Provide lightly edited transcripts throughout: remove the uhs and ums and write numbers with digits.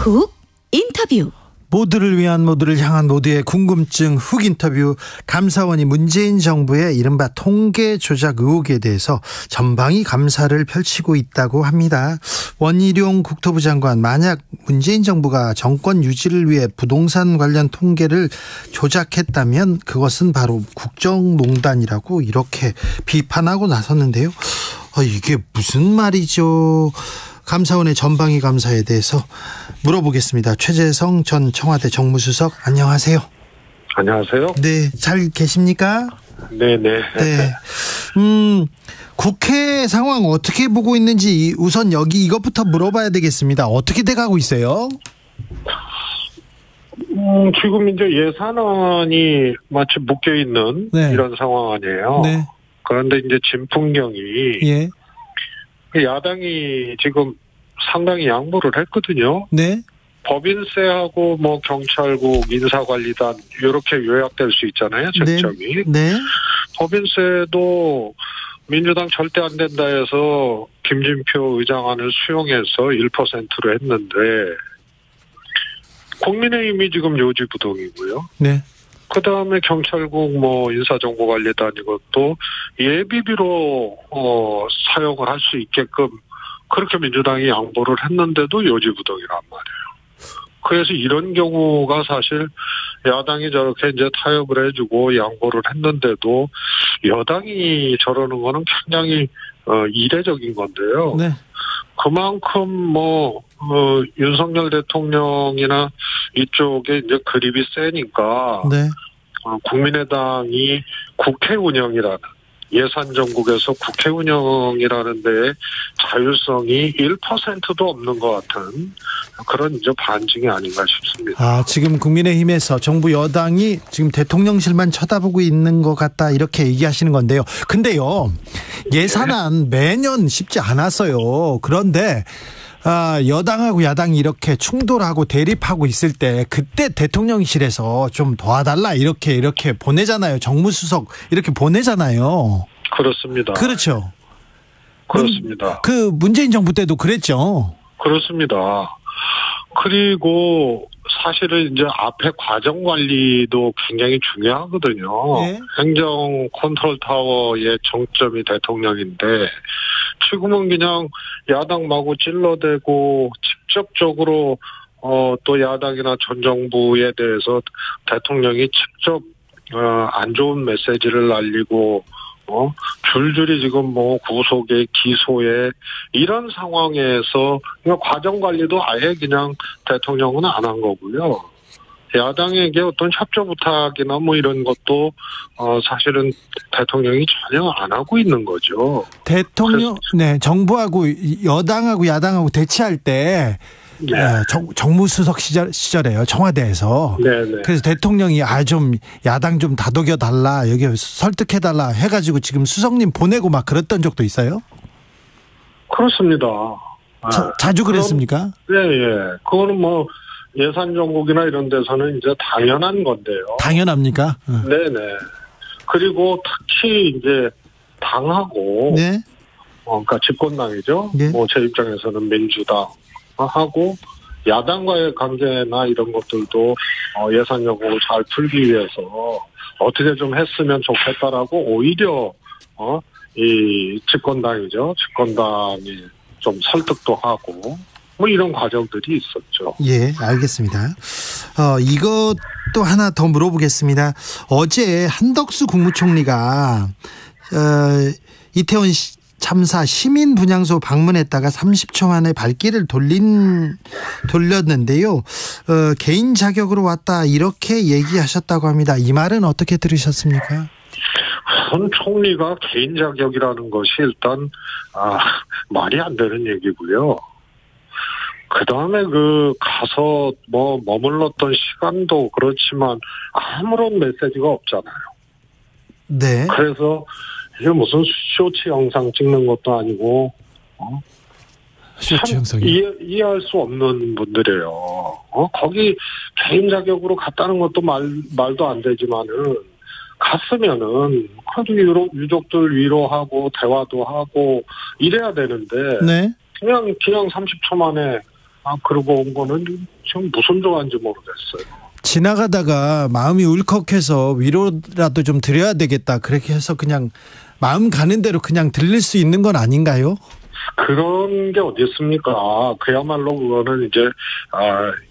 훅 인터뷰. 모두를 위한, 모두를 향한, 모두의 궁금증 훅 인터뷰. 감사원이 문재인 정부의 이른바 통계 조작 의혹에 대해서 전방위 감사를 펼치고 있다고 합니다. 원희룡 국토부 장관, 만약 문재인 정부가 정권 유지를 위해 부동산 관련 통계를 조작했다면 그것은 바로 국정농단이라고 이렇게 비판하고 나섰는데요. 이게 무슨 말이죠? 감사원의 전방위 감사에 대해서 물어보겠습니다. 최재성 전 청와대 정무수석, 안녕하세요. 안녕하세요. 네, 잘 계십니까? 네네. 네. 국회 상황 어떻게 보고 있는지 우선 여기 이것부터 물어봐야 되겠습니다. 어떻게 돼가고 있어요? 지금 이제 예산안이 마치 묶여 있는 네. 이런 상황 아니에요. 네. 그런데 이제 진풍경이 예. 야당이 지금 상당히 양보를 했거든요. 네. 법인세하고 뭐 경찰국, 인사관리단 이렇게 요약될 수 있잖아요. 쟁점이. 네. 법인세도 민주당 절대 안 된다 해서 김진표 의장안을 수용해서 1%로 했는데 국민의힘이 지금 요지부동이고요. 네. 그다음에 경찰국 뭐 인사정보관리단 이것도 예비비로 사용을 할 수 있게끔 그렇게 민주당이 양보를 했는데도 요지부동이란 말이에요. 그래서 이런 경우가 사실 야당이 저렇게 이제 타협을 해주고 양보를 했는데도 여당이 저러는 거는 굉장히 이례적인 건데요. 네. 그만큼 윤석열 대통령이나 이쪽에 이제 그립이 세니까 네. 국민의당이 국회 운영이라는 예산 정국에서 국회 운영이라는 데에 자율성이 1%도 없는 것 같은 그런 이제 반증이 아닌가 싶습니다. 지금 국민의힘에서 정부 여당이 지금 대통령실만 쳐다보고 있는 것 같다 이렇게 얘기하시는 건데요. 근데요, 예산안 매년 쉽지 않았어요. 그런데 여당하고 야당이 이렇게 충돌하고 대립하고 있을 때 그때 대통령실에서 좀 도와달라 이렇게 보내잖아요. 정무수석 이렇게 보내잖아요. 그렇습니다. 그렇죠. 그렇습니다. 그 문재인 정부 때도 그랬죠. 그렇습니다. 그리고 사실은 이제 앞에 과정 관리도 굉장히 중요하거든요. 네. 행정 컨트롤 타워의 정점이 대통령인데 지금은 그냥 야당 마구 찔러대고 직접적으로 또 야당이나 전 정부에 대해서 대통령이 직접 안 좋은 메시지를 날리고 줄줄이 지금 뭐 구속에 기소에 이런 상황에서 그냥 과정 관리도 아예 그냥 대통령은 안 한 거고요. 야당에게 어떤 협조 부탁이나 뭐 이런 것도 사실은 대통령이 전혀 안 하고 있는 거죠. 네, 정부하고 여당하고 야당하고 대치할 때 네. 정무수석 시절에요. 청와대에서. 네네. 그래서 대통령이 좀 야당 좀 다독여 달라, 여기 설득해 달라 해가지고 지금 수석님 보내고 막 그랬던 적도 있어요? 그렇습니다. 자주 그랬습니까? 네, 예. 그거는 뭐 예산 정국이나 이런 데서는 이제 당연한 건데요. 당연합니까? 네네. 그리고 특히 이제 당하고, 네. 그러니까 집권당이죠. 네. 뭐 제 입장에서는 민주당하고 야당과의 관계나 이런 것들도 예산 정국을 잘 풀기 위해서 어떻게 좀 했으면 좋겠다라고 오히려 이 집권당이죠. 집권당이 좀 설득도 하고 뭐 이런 과정들이 있었죠. 예, 알겠습니다. 이것도 하나 더 물어보겠습니다. 어제 한덕수 국무총리가 이태원 참사 시민 분향소 방문했다가 30초 만에 발길을 돌렸는데요. 개인 자격으로 왔다 이렇게 얘기하셨다고 합니다. 이 말은 어떻게 들으셨습니까? 현 총리가 개인 자격이라는 것이 일단 말이 안 되는 얘기고요. 그다음에 가서 뭐 머물렀던 시간도 그렇지만 아무런 메시지가 없잖아요. 네. 그래서 이게 무슨 쇼츠 영상 찍는 것도 아니고 쇼츠 영상이 이해할 수 없는 분들이에요. 거기 개인 자격으로 갔다는 것도 말도 안 되지만은 갔으면은 그래도 유족들 위로하고 대화도 하고 이래야 되는데 네. 그냥 30초 만에 그러고 온 거는 지금 무슨 조화인지 모르겠어요. 지나가다가 마음이 울컥해서 위로라도 좀 드려야 되겠다. 그렇게 해서 그냥 마음 가는 대로 그냥 들릴 수 있는 건 아닌가요? 그런 게 어디 있습니까? 그야말로 그거는 이제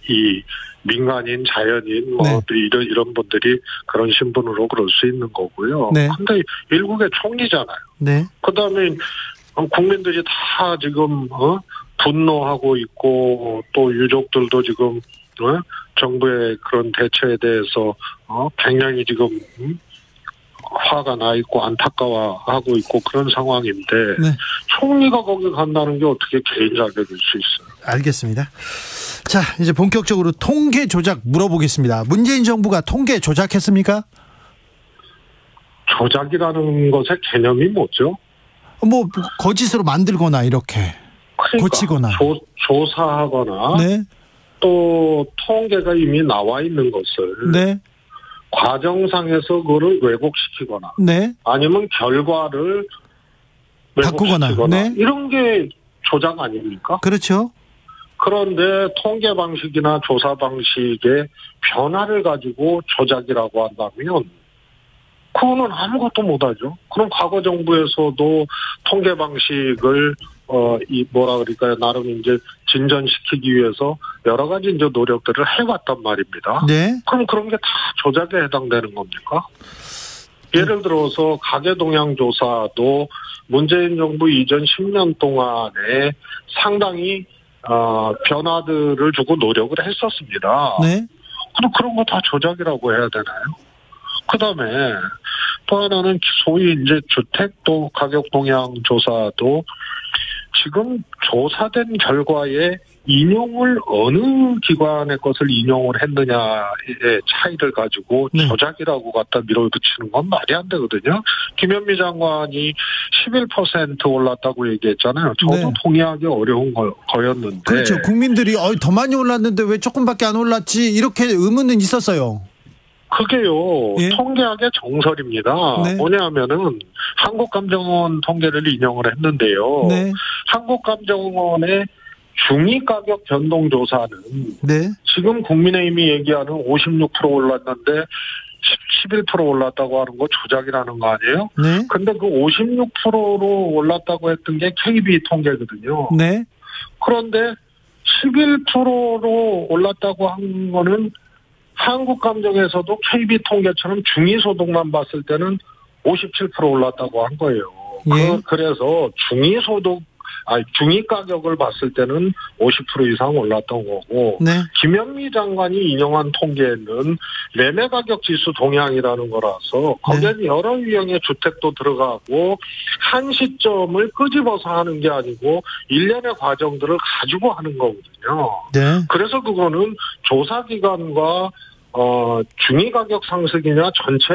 이 민간인, 자연인, 뭐 이런 분들이 그런 신분으로 그럴 수 있는 거고요. 네. 근데 일국의 총리잖아요. 네. 그다음에 국민들이 다 지금 분노하고 있고 또 유족들도 지금 정부의 그런 대처에 대해서 굉장히 지금 화가 나 있고 안타까워하고 있고 그런 상황인데 네. 총리가 거기 간다는 게 어떻게 개인 자격일 수 있어요? 알겠습니다. 자, 이제 본격적으로 통계 조작 물어보겠습니다. 문재인 정부가 통계 조작했습니까? 조작이라는 것의 개념이 뭐죠? 뭐 거짓으로 만들거나 이렇게 그러니까 고치거나 조사하거나 네. 또 통계가 이미 나와 있는 것을 네. 과정상에서 그거를 왜곡시키거나 네. 아니면 결과를 바꾸거나 네. 이런 게 조작 아닙니까? 그렇죠. 그런데 통계 방식이나 조사 방식의 변화를 가지고 조작이라고 한다면 그거는 아무것도 못하죠. 그럼 과거 정부에서도 통계 방식을 나름 이제 진전시키기 위해서 여러 가지 이제 노력들을 해왔단 말입니다. 네. 그럼 그런 게 다 조작에 해당되는 겁니까? 예를 들어서 가계 동향 조사도 문재인 정부 이전 10년 동안에 상당히 변화들을 주고 노력을 했었습니다. 네. 그럼 그런 거 다 조작이라고 해야 되나요? 그다음에 또 하나는 소위 이제 주택도 가격 동향 조사도 지금 조사된 결과에 인용을 어느 기관의 것을 인용을 했느냐의 차이를 가지고 조작이라고 갖다 밀어붙이는 건 말이 안 되거든요. 김현미 장관이 11% 올랐다고 얘기했잖아요. 저도 동의하기 어려운 거였는데. 그렇죠. 국민들이 더 많이 올랐는데 왜 조금밖에 안 올랐지 이렇게 의문은 있었어요. 그게요. 예? 통계학의 정설입니다. 네. 뭐냐면은 한국감정원 통계를 인용을 했는데요. 네. 한국감정원의 중위가격 변동조사는 네. 지금 국민의힘이 얘기하는 56% 올랐는데 11% 올랐다고 하는 거 조작이라는 거 아니에요? 네. 근데 그 56%로 올랐다고 했던 게 KB 통계거든요. 네. 그런데 11%로 올랐다고 한 거는 한국감정에서도 KB 통계처럼 중위소득만 봤을 때는 57% 올랐다고 한 거예요. 예. 그래서 중위가격을 봤을 때는 50% 이상 올랐던 거고, 네. 김현미 장관이 인용한 통계는 매매가격 지수 동향이라는 거라서 거기에 여러 유형의 주택도 들어가고 한 시점을 끄집어서 하는 게 아니고 일련의 과정들을 가지고 하는 거거든요. 네. 그래서 그거는 조사기관과 중위가격 상승이냐 전체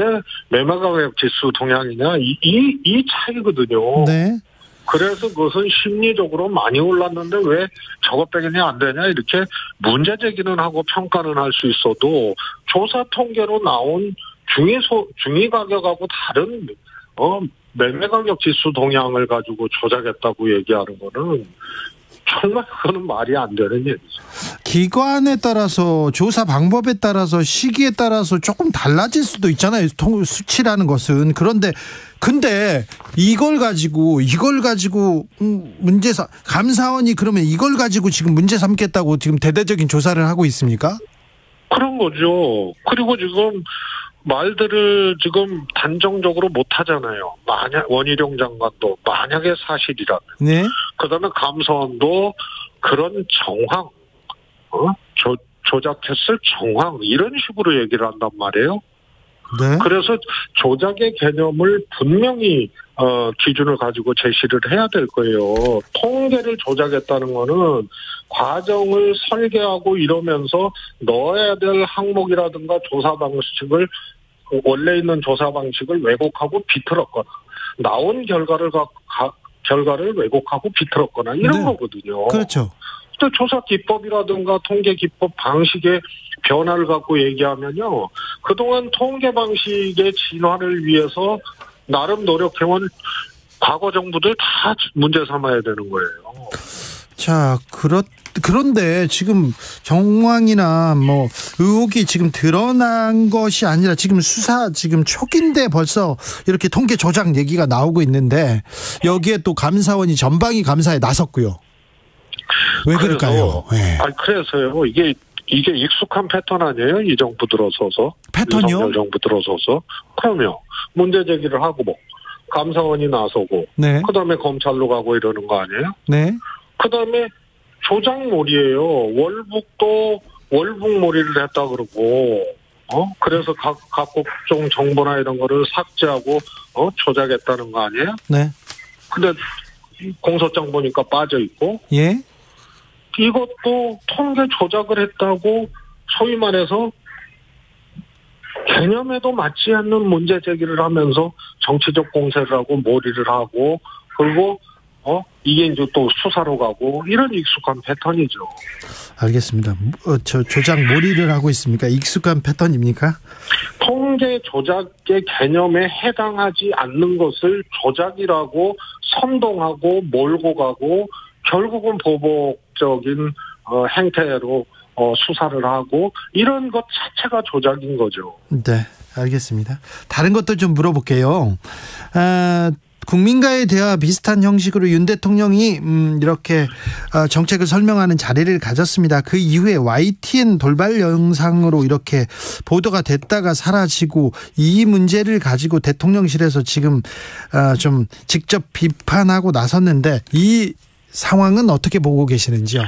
매매가격 지수 동향이냐 이 차이거든요. 네. 그래서 그것은 심리적으로 많이 올랐는데 왜 저것밖에 안 되냐 이렇게 문제 제기는 하고 평가는 할 수 있어도 조사 통계로 나온 중위가격하고 다른 매매가격 지수 동향을 가지고 조작했다고 얘기하는 거는 정말 그거는 말이 안 되는 얘기죠. 기관에 따라서 조사 방법에 따라서 시기에 따라서 조금 달라질 수도 있잖아요. 수치라는 것은. 근데 이걸 가지고 감사원이 그러면 이걸 가지고 지금 문제 삼겠다고 지금 대대적인 조사를 하고 있습니까? 그런 거죠. 그리고 지금 말들을 지금 단정적으로 못 하잖아요. 만약 원희룡 장관도 만약에 사실이라면, 네. 그다음에 감사원도 그런 정황, 조작했을 정황 이런 식으로 얘기를 한단 말이에요. 네. 그래서 조작의 개념을 분명히 기준을 가지고 제시를 해야 될 거예요. 통계를 조작했다는 거는 과정을 설계하고 이러면서 넣어야 될 항목이라든가 조사 방식을 원래 있는 조사 방식을 왜곡하고 비틀었거나 나온 결과를 왜곡하고 비틀었거나 이런 거거든요. 그렇죠. 또 조사 기법이라든가 통계 기법 방식의 변화를 갖고 얘기하면요. 그동안 통계 방식의 진화를 위해서 나름 노력해온 과거 정부들 다 문제 삼아야 되는 거예요. 자, 그런데 지금 정황이나 뭐 의혹이 지금 드러난 것이 아니라 지금 수사 지금 초기인데 벌써 이렇게 통계 조작 얘기가 나오고 있는데 여기에 또 감사원이 전방위 감사에 나섰고요. 왜 그럴까요? 네. 그래서요. 이게 익숙한 패턴 아니에요? 이 정부 들어서서. 패턴이요? 윤석열 정부 들어서서. 그럼요. 문제 제기를 하고 뭐 감사원이 나서고. 네. 그다음에 검찰로 가고 이러는 거 아니에요? 네. 그다음에 조작몰이에요. 월북도 월북몰이를 했다 그러고. 그래서 각국종 정보나 이런 거를 삭제하고 조작했다는 거 아니에요? 네. 근데 공소장 보니까 빠져 있고. 예. 이것도 통계 조작을 했다고 소위 말해서 개념에도 맞지 않는 문제 제기를 하면서 정치적 공세를 하고 몰이를 하고 그리고 이게 이제 또 수사로 가고 이런 익숙한 패턴이죠. 알겠습니다. 조작 몰이를 하고 있습니까? 익숙한 패턴입니까? 통계 조작의 개념에 해당하지 않는 것을 조작이라고 선동하고 몰고 가고 결국은 보복적인 행태로 수사를 하고 이런 것 자체가 조작인 거죠. 네, 알겠습니다. 다른 것도 좀 물어볼게요. 국민과의 대화 비슷한 형식으로 윤 대통령이 이렇게 정책을 설명하는 자리를 가졌습니다. 그 이후에 YTN 돌발 영상으로 이렇게 보도가 됐다가 사라지고 이 문제를 가지고 대통령실에서 지금 좀 직접 비판하고 나섰는데 이 상황은 어떻게 보고 계시는지요?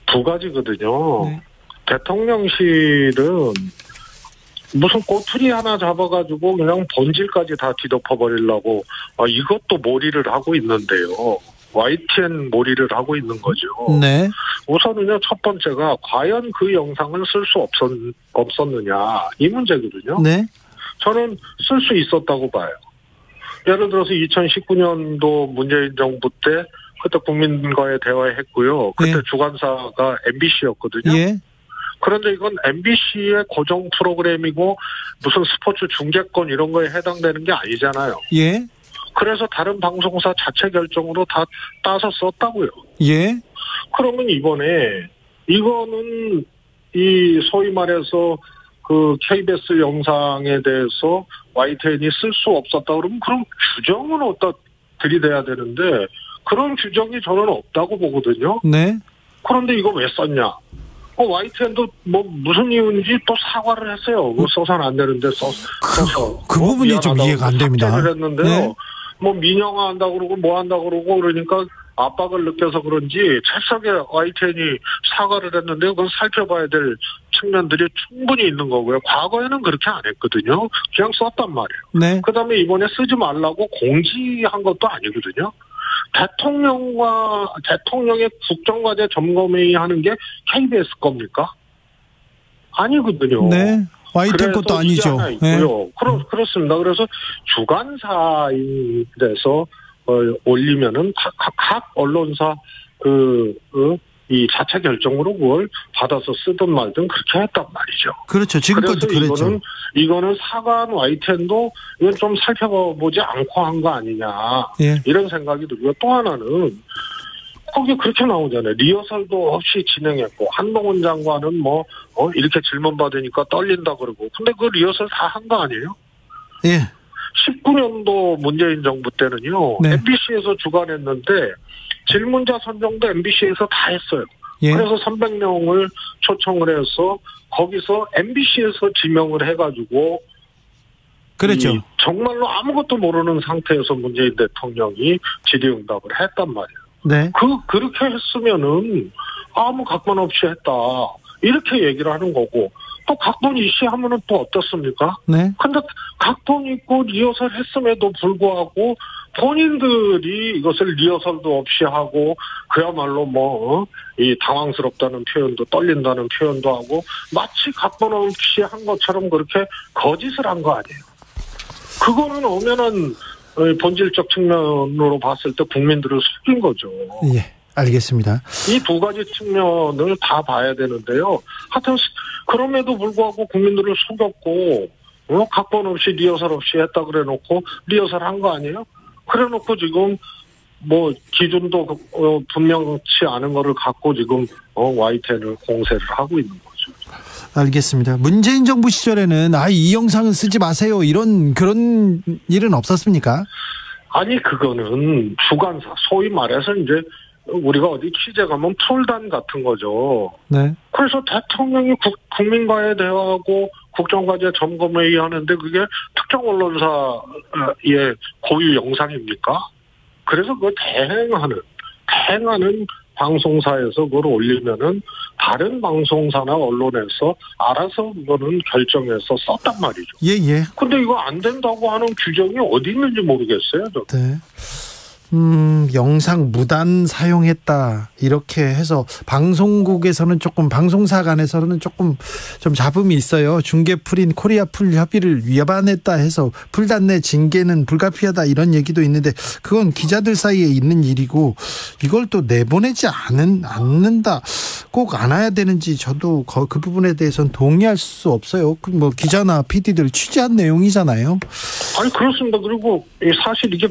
두 가지거든요. 네. 대통령실은 무슨 꼬투리 하나 잡아가지고 그냥 본질까지 다 뒤덮어버리려고 이것도 몰이를 하고 있는데요. YTN 몰이를 하고 있는 거죠. 네. 우선은요, 첫 번째가 과연 그 영상을 쓸 수 없었느냐 이 문제거든요. 네. 저는 쓸 수 있었다고 봐요. 예를 들어서 2019년도 문재인 정부 때 그때 국민과의 대화했고요. 그때 예. 주관사가 MBC였거든요. 예. 그런데 이건 MBC의 고정 프로그램이고 무슨 스포츠 중계권 이런 거에 해당되는 게 아니잖아요. 예. 그래서 다른 방송사 자체 결정으로 다 따서 썼다고요. 예. 그러면 이번에 이거는 이 소위 말해서 그 KBS 영상에 대해서 YTN이 쓸 수 없었다 그러면 그럼 규정은 어디다 들이대야 되는데 그런 규정이 저는 없다고 보거든요. 네. 그런데 이거 왜 썼냐? YTN도 뭐 무슨 이유인지 또 사과를 했어요. 써서는 안 되는데 써서. 그 부분이 좀 이해가 안 됩니다. 삭제를 했는데요. 네. 뭐 민영화한다 그러고 뭐 한다 그러고 그러니까 압박을 느껴서 그런지 찰싹에 YTN이 사과를 했는데 그건 살펴봐야 될 측면들이 충분히 있는 거고요. 과거에는 그렇게 안 했거든요. 그냥 썼단 말이에요. 네. 그다음에 이번에 쓰지 말라고 공지한 것도 아니거든요. 대통령의 국정과제 점검회의 하는 게 KBS 겁니까? 아니거든요. 네. YTN 것도 아니죠. 네. 그렇습니다. 그래서 주관사에서 올리면은 각 언론사 이 자체 결정으로 그걸 받아서 쓰든 말든 그렇게 했단 말이죠. 그렇죠. 지금까지 그랬죠. 이거는 사과한 YTN도 이건 좀 살펴보지 않고 한 거 아니냐. 예. 이런 생각이 들고요. 또 하나는 거기 그렇게 나오잖아요. 리허설도 없이 진행했고 한동훈 장관은 이렇게 질문 받으니까 떨린다 그러고. 근데 그 리허설 다 한 거 아니에요? 예. 19년도 문재인 정부 때는요. 네. MBC에서 주관했는데 질문자 선정도 MBC에서 다 했어요. 예. 그래서 300명을 초청을 해서 거기서 MBC에서 지명을 해가지고 그렇죠. 정말로 아무것도 모르는 상태에서 문재인 대통령이 질의응답을 했단 말이에요. 네. 그렇게 했으면은 아무 각본 없이 했다. 이렇게 얘기를 하는 거고 또 각본 이시하면은 또 어떻습니까? 네. 근데 각본 있고 리허설 했음에도 불구하고 본인들이 이것을 리허설도 없이 하고 그야말로 이 당황스럽다는 표현도 떨린다는 표현도 하고 마치 각본 없이 한 것처럼 그렇게 거짓을 한 거 아니에요. 그거는 엄연한 본질적 측면으로 봤을 때 국민들을 속인 거죠. 예. 알겠습니다. 이 두 가지 측면을 다 봐야 되는데요. 하여튼 그럼에도 불구하고 국민들을 속였고 각본 없이 리허설 없이 했다 그래놓고 리허설 한 거 아니에요? 그래놓고 지금 뭐 기준도 분명치 않은 거를 갖고 지금 YTN을 공세를 하고 있는 거죠. 알겠습니다. 문재인 정부 시절에는 이 영상은 쓰지 마세요 그런 일은 없었습니까? 아니 그거는 주관사 소위 말해서 이제 우리가 어디 취재 가면 풀단 같은 거죠. 네. 그래서 대통령이 국민과의 대화하고 국정과제 점검회의 하는데 그게 특정 언론사의 고유 영상입니까? 그래서 그걸 대행하는 방송사에서 그걸 올리면은 다른 방송사나 언론에서 알아서 그거는 결정해서 썼단 말이죠. 예. 근데 이거 안 된다고 하는 규정이 어디 있는지 모르겠어요. 저는. 네. 영상 무단 사용했다 이렇게 해서 방송국에서는 조금 방송사 간에서는 조금 좀 잡음이 있어요. 중계풀인 코리아풀 협의를 위반했다 해서 풀단 내 징계는 불가피하다 이런 얘기도 있는데 그건 기자들 사이에 있는 일이고 이걸 또 내보내지 않는다 꼭 안아야 되는지 저도 그 부분에 대해서는 동의할 수 없어요. 뭐 기자나 PD들 취재한 내용이잖아요. 아니 그렇습니다. 그리고 사실 이게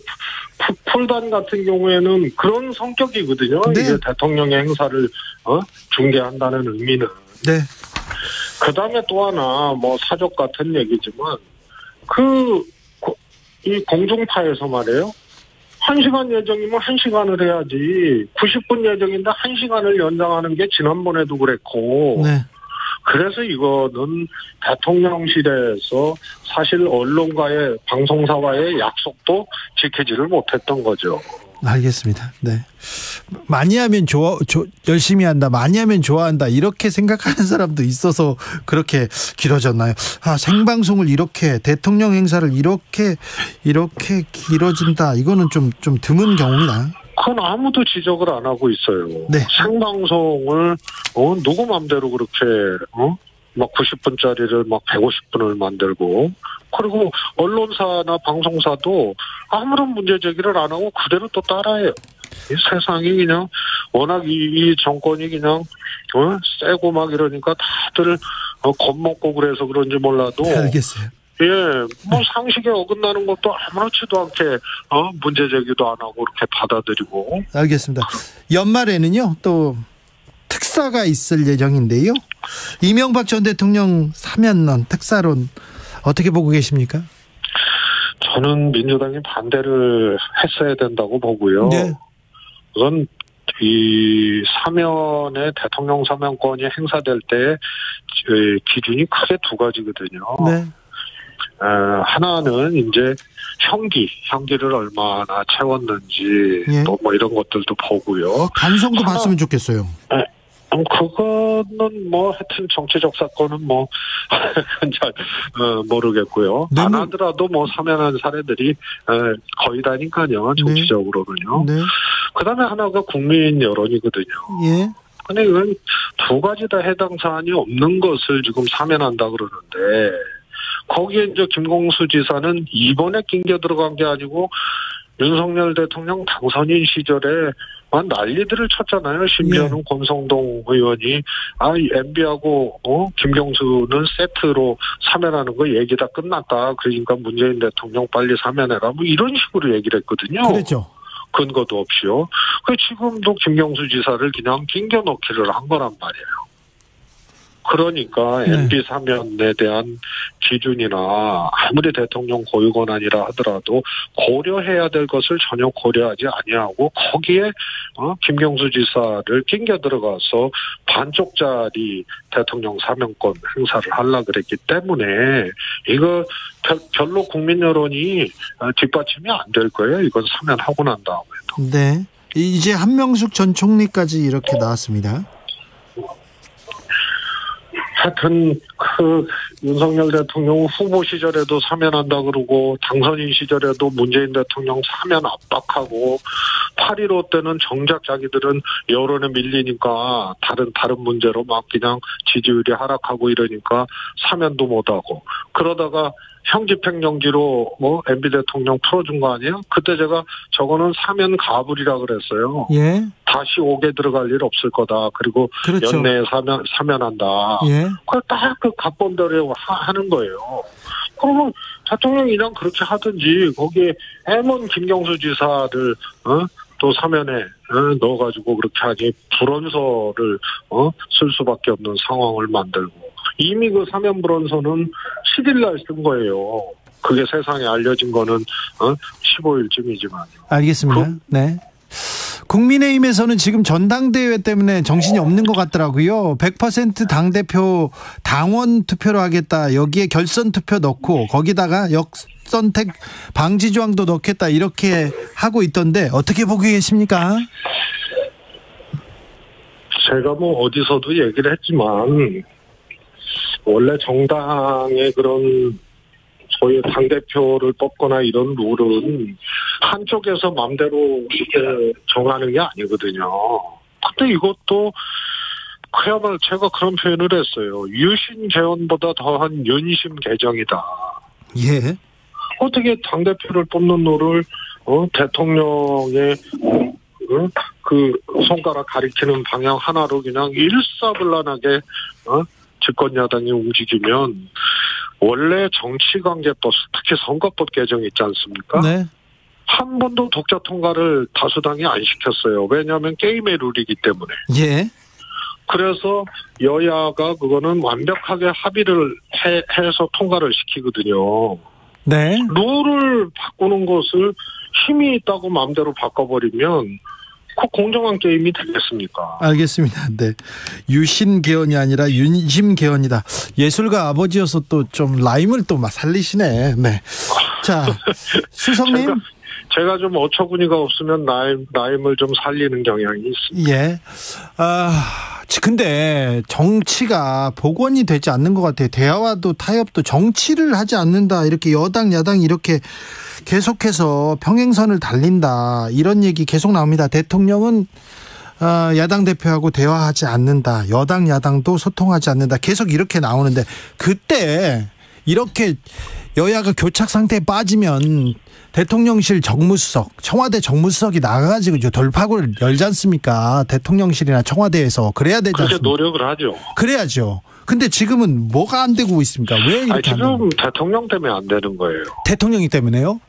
풀단 같은 경우에는 그런 성격이거든요. 네. 이게 대통령의 행사를 중계한다는 의미는. 네. 그다음에 또 하나 뭐 사족 같은 얘기지만 이 공중파에서 말이에요. 1시간 예정이면 1시간을 해야지 90분 예정인데 1시간을 연장하는 게 지난번에도 그랬고. 네. 그래서 이거는 대통령실에서 사실 언론과의 방송사와의 약속도 지키지를 못했던 거죠. 알겠습니다. 네. 많이 하면 열심히 한다. 많이 하면 좋아한다. 이렇게 생각하는 사람도 있어서 그렇게 길어졌나요? 생방송을 이렇게 대통령 행사를 이렇게 길어진다. 이거는 좀 드문 경우나. 그건 아무도 지적을 안 하고 있어요. 네. 생방송을 누구 맘대로 그렇게 막 90분짜리를 막 150분을 만들고 그리고 언론사나 방송사도 아무런 문제 제기를 안 하고 그대로 또 따라해요. 이 세상이 그냥 워낙 이 정권이 그냥 세고 막 이러니까 다들 겁먹고 그래서 그런지 몰라도. 알겠어요. 예, 뭐 상식에 어긋나는 것도 아무렇지도 않게 문제 제기도 안 하고 이렇게 받아들이고. 알겠습니다. 연말에는요 또 특사가 있을 예정인데요. 이명박 전 대통령 사면론 특사론 어떻게 보고 계십니까? 저는 민주당이 반대를 했어야 된다고 보고요. 네. 우선 이 사면의 대통령 사면권이 행사될 때 기준이 크게 두 가지거든요. 네. 하나는 이제 형기를 얼마나 채웠는지 예. 또 뭐 이런 것들도 보고요. 반성도 봤으면 좋겠어요. 그거는 뭐 하여튼 정치적 사건은 뭐 잘 모르겠고요. 네, 안 하더라도 뭐 사면한 사례들이 거의 다니까요. 정치적으로는요. 네. 그다음에 하나가 국민 여론이거든요. 예. 근데 이건 두 가지 다 해당 사안이 없는 것을 지금 사면한다 그러는데 거기에 이제 김공수 지사는 이번에 낑겨 들어간 게 아니고 윤석열 대통령 당선인 시절에 난리들을 쳤잖아요. 심지어는 예. 권성동 의원이 MB하고 김경수는 세트로 사면하는 거 얘기 다 끝났다. 그러니까 문재인 대통령 빨리 사면해라. 뭐 이런 식으로 얘기를 했거든요. 그렇죠. 근거도 없이요. 지금도 김경수 지사를 그냥 낑겨 넣기를 한 거란 말이에요. 그러니까 MB 사면에 대한 기준이나 아무리 대통령 고유 권한이라 하더라도 고려해야 될 것을 전혀 고려하지 아니하고 거기에 김경수 지사를 낑겨 들어가서 반쪽짜리 대통령 사면권 행사를 하려고 그랬기 때문에 이거 별로 국민 여론이 뒷받침이 안 될 거예요. 이건 사면하고 난 다음에도. 네. 이제 한명숙 전 총리까지 이렇게 나왔습니다. 하여튼 윤석열 대통령 후보 시절에도 사면한다 그러고 당선인 시절에도 문재인 대통령 사면 압박하고 8.15 때는 정작 자기들은 여론에 밀리니까 다른 문제로 막 그냥 지지율이 하락하고 이러니까 사면도 못하고 그러다가 형집행정지로 MB 대통령 풀어준 거 아니에요? 그때 제가 저거는 사면 가불이라 그랬어요. 예. 다시 옥에 들어갈 일 없을 거다. 그리고 그렇죠. 연내에 사면한다. 예. 그걸 딱 그 각본대로 하는 거예요. 그러면 대통령이랑 그렇게 하든지 거기에 M1 김경수 지사를 또 사면에 넣어가지고 그렇게 하니 불원서를 쓸 수밖에 없는 상황을 만들고, 이미 그 사면 불원서는 10일 날 쓴 거예요. 그게 세상에 알려진 거는 15일쯤이지만. 알겠습니다. 네. 국민의힘에서는 지금 전당대회 때문에 정신이 없는 것 같더라고요. 100% 당대표 당원 투표로 하겠다. 여기에 결선 투표 넣고 거기다가 역선택 방지 조항도 넣겠다. 이렇게 하고 있던데 어떻게 보고 계십니까? 제가 뭐 어디서도 얘기를 했지만 원래 정당의 그런 소위 당대표를 뽑거나 이런 룰은 한쪽에서 마음대로 이렇게 정하는 게 아니거든요. 근데 이것도 그야말로 제가 그런 표현을 했어요. 유신 개헌보다 더한 윤심 개정이다. 예. 어떻게 당대표를 뽑는 룰을 대통령의 그 손가락 가리키는 방향 하나로 그냥 일사불란하게 집권야당이 움직이면, 원래 정치관계법, 특히 선거법 개정이 있지 않습니까? 네. 한 번도 독자 통과를 다수당이 안 시켰어요. 왜냐하면 게임의 룰이기 때문에. 예. 그래서 여야가 그거는 완벽하게 합의를 해서 통과를 시키거든요. 네. 룰을 바꾸는 것을 힘이 있다고 마음대로 바꿔버리면 그 공정한 게임이 되겠습니까? 알겠습니다. 네. 유신 개헌이 아니라 윤심 개헌이다. 예술가 아버지여서 또 좀 라임을 또 막 살리시네. 네. 자, 수석님. 제가 좀 어처구니가 없으면 라임을 좀 살리는 경향이 있습니다. 예. 근데 정치가 복원이 되지 않는 것 같아요. 대화와도 타협도 정치를 하지 않는다. 이렇게 여당, 야당 이렇게 계속해서 평행선을 달린다. 이런 얘기 계속 나옵니다. 대통령은 야당 대표하고 대화하지 않는다. 여당, 야당도 소통하지 않는다. 계속 이렇게 나오는데, 그때 이렇게 여야가 교착 상태에 빠지면 대통령실 정무수석, 청와대 정무수석이 나가가지고 돌파구를 열지 않습니까? 대통령실이나 청와대에서. 그래야 되지 않습니까? 그렇게 노력을 하죠. 그래야죠. 근데 지금은 뭐가 안 되고 있습니까? 왜 이렇게 안 되는 거예요? 지금 대통령 때문에 안 되는 거예요. 대통령이 때문에요?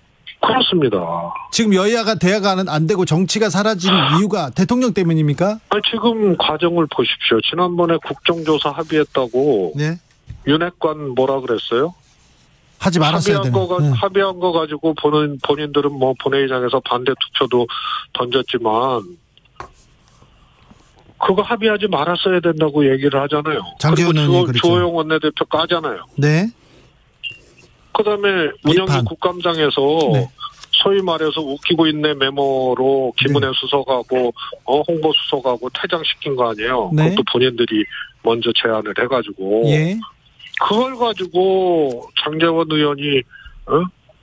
그렇습니다. 지금 여야가 대화가 안 되고 정치가 사라진 이유가 대통령 때문입니까? 지금 과정을 보십시오. 지난번에 국정조사 합의했다고. 네. 윤핵관 뭐라 그랬어요? 하지 말았어야 되는. 합의한 거 가지고 본인들은 뭐 본회의장에서 반대 투표도 던졌지만 그거 합의하지 말았어야 된다고 얘기를 하잖아요. 장제원 의원이 그렇죠. 주호영 원내대표 까잖아요. 네. 그다음에 운영위 국감장에서 네. 소위 말해서 웃기고 있네 메모로 김은혜 네. 수석하고 홍보 수석하고 퇴장시킨 거 아니에요. 네. 그것도 본인들이 먼저 제안을 해가지고. 예. 그걸 가지고 장제원 의원이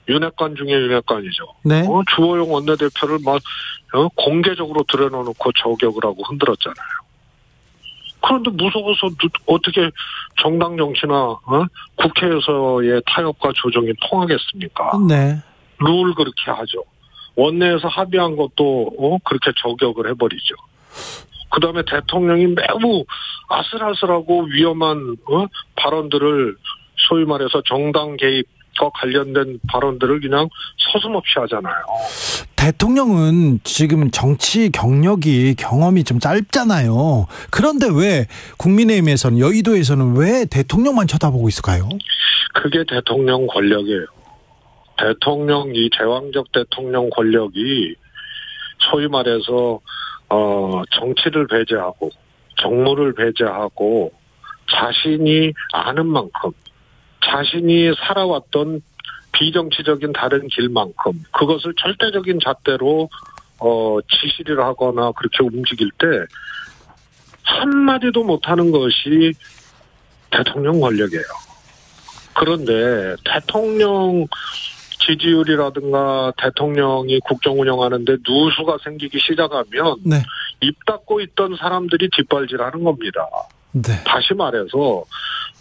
윤핵관 중에 윤핵관이죠. 네. 주호영 원내대표를 막 공개적으로 들여놓고 저격을 하고 흔들었잖아요. 그런데 무서워서 어떻게 정당 정치나 국회에서의 타협과 조정이 통하겠습니까? 네. 룰 그렇게 하죠. 원내에서 합의한 것도 그렇게 저격을 해버리죠. 그다음에 대통령이 매우 아슬아슬하고 위험한 발언들을 소위 말해서 정당 개입과 관련된 발언들을 그냥 서슴없이 하잖아요. 대통령은 지금 정치 경험이 좀 짧잖아요. 그런데 왜 국민의힘에서는, 여의도에서는 왜 대통령만 쳐다보고 있을까요? 그게 대통령 권력이에요. 이 제왕적 대통령 권력이 소위 말해서 정치를 배제하고 정무를 배제하고 자신이 아는 만큼 자신이 살아왔던 비정치적인 다른 길만큼 그것을 절대적인 잣대로 지시를 하거나 그렇게 움직일 때 한마디도 못하는 것이 대통령 권력이에요. 그런데 대통령 지지율이라든가 대통령이 국정 운영하는데 누수가 생기기 시작하면 네. 입 닫고 있던 사람들이 뒷발질하는 겁니다. 네. 다시 말해서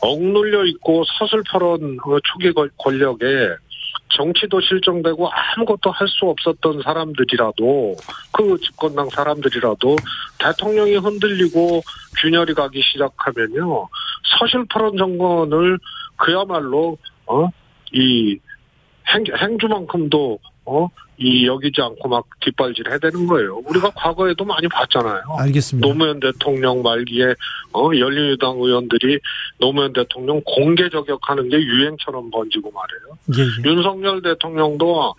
억눌려 있고 서슬퍼런 초기 권력에 정치도 실종되고 아무것도 할 수 없었던 사람들이라도, 그 집권당 사람들이라도 대통령이 흔들리고 균열이 가기 시작하면요, 서슬퍼런 정권을 그야말로 이 행주만큼도 이 여기지 않고 막 뒷발질 해야 되는 거예요. 우리가 과거에도 많이 봤잖아요. 알겠습니다. 노무현 대통령 말기에 열린우리당 의원들이 노무현 대통령 공개 저격하는 게 유행처럼 번지고 말이에요. 예. 윤석열 대통령도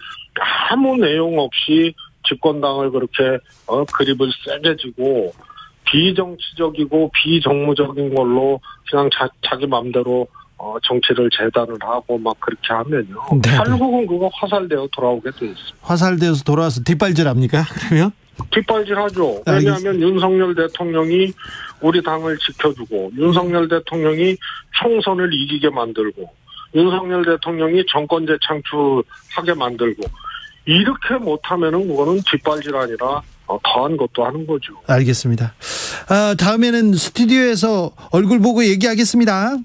아무 내용 없이 집권당을 그렇게 그립을 세게 지고 비정치적이고 비정무적인 걸로 그냥 자기 마음대로 정치를 재단을 하고 막 그렇게 하면요. 네네. 결국은 그거 화살되어 돌아오게 돼 있습니다. 화살되어서 돌아와서 뒷발질 합니까? 그러면? 뒷발질 하죠. 왜냐하면 윤석열 대통령이 우리 당을 지켜주고 윤석열 대통령이 총선을 이기게 만들고 윤석열 대통령이 정권 재창출하게 만들고 이렇게 못하면은 그거는 뒷발질 아니라 더한 것도 하는 거죠. 알겠습니다. 다음에는 스튜디오에서 얼굴 보고 얘기하겠습니다.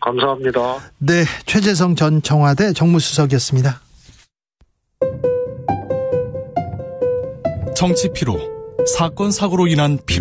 감사합니다. 네, 최재성 전 청와대 정무수석이었습니다. 정치 피로, 사건 사고로 인한 피로.